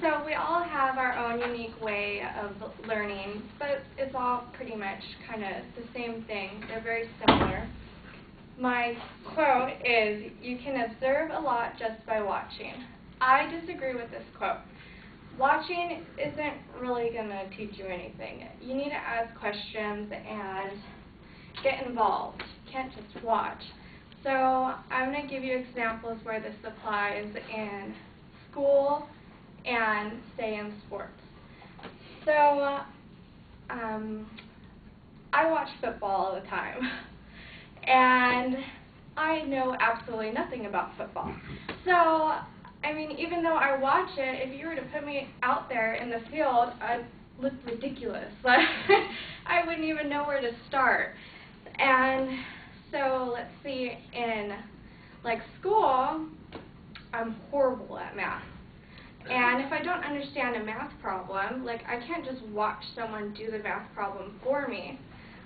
So we all have our own unique way of learning, but it's all pretty much kind of the same thing. They're very similar. My quote is, "You can observe a lot just by watching." I disagree with this quote. Watching isn't really going to teach you anything. You need to ask questions and get involved. You can't just watch. So I'm going to give you examples where this applies in school and, say, in sports. So I watch football all the time, and I know absolutely nothing about football. So, I mean, even though I watch it, if you were to put me out there in the field, I'd look ridiculous. I wouldn't even know where to start. And so, let's see, in, like, school, I'm horrible at math. And if I don't understand a math problem, like, I can't just watch someone do the math problem for me.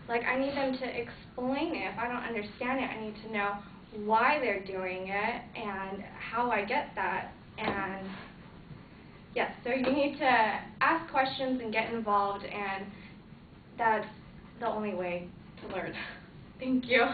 Like, I need them to explain it. If I don't understand it, I need to know why they're doing it and how I get that. And yes, so you need to ask questions and get involved, and that's the only way to learn. Thank you.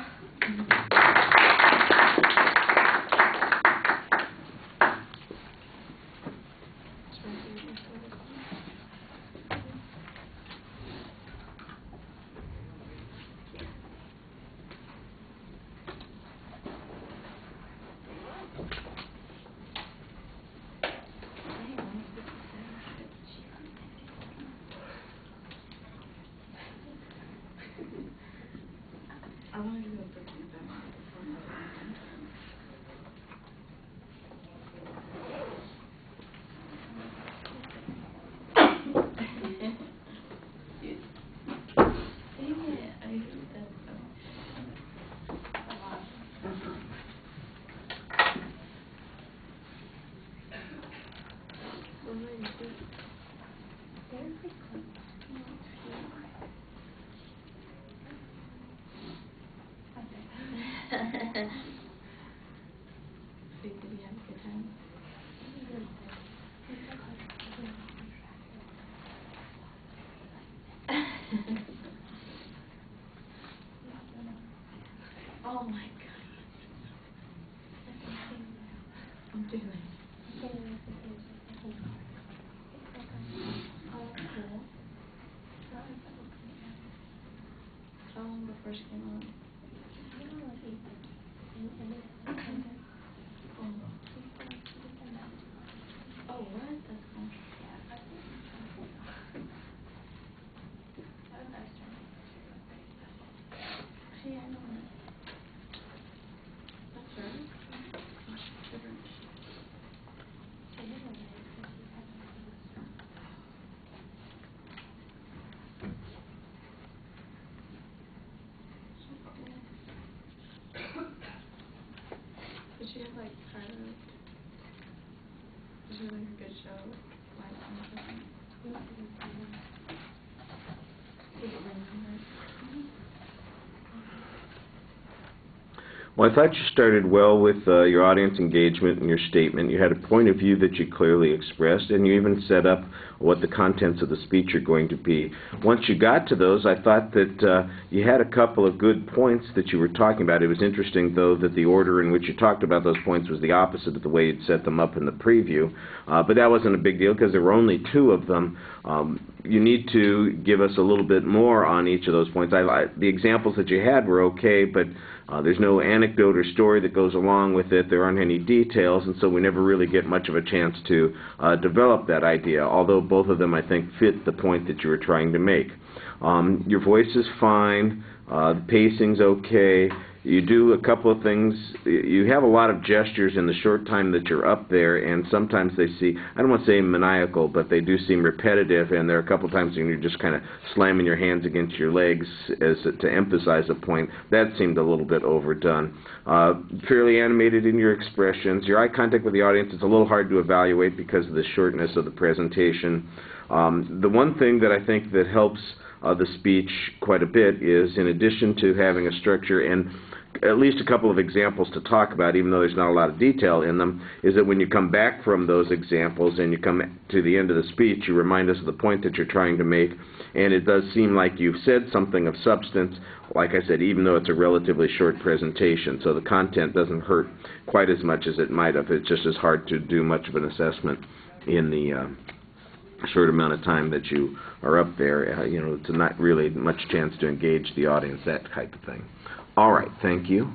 I want to do a book in the back before my Did you have a good time? Oh my God. I'm doing it. Oh, cool. How long before she came on? Oh, what? That's cool. Hey, I know that. That's right. Did she have like part of it? Did she have like a good show? Like something? Well, I thought you started well with your audience engagement and your statement. You had a point of view that you clearly expressed, and you even set up what the contents of the speech are going to be. Once you got to those, I thought that you had a couple of good points that you were talking about. It was interesting, though, that the order in which you talked about those points was the opposite of the way you'd set them up in the preview. But that wasn't a big deal because there were only two of them. You need to give us a little bit more on each of those points. The examples that you had were okay, but there's no anecdote or story that goes along with it. There aren't any details, and so we never really get much of a chance to develop that idea, although both of them, I think, fit the point that you were trying to make. Your voice is fine. The pacing's okay. You do a couple of things. You have a lot of gestures in the short time that you're up there, and sometimes they seem, I don't want to say maniacal, but they do seem repetitive, and there are a couple of times when you're just kind of slamming your hands against your legs as to emphasize a point. That seemed a little bit overdone. Fairly animated in your expressions. Your eye contact with the audience is a little hard to evaluate because of the shortness of the presentation. The one thing that I think that helps the speech quite a bit is, in addition to having a structure and at least a couple of examples to talk about, even though there's not a lot of detail in them, is that when you come back from those examples and you come to the end of the speech, you remind us of the point that you're trying to make, and it does seem like you've said something of substance, like I said, even though it's a relatively short presentation, so the content doesn't hurt quite as much as it might have. It's just as hard to do much of an assessment in the short amount of time that you are up there. You know, it's not really much chance to engage the audience, that type of thing. All right, thank you.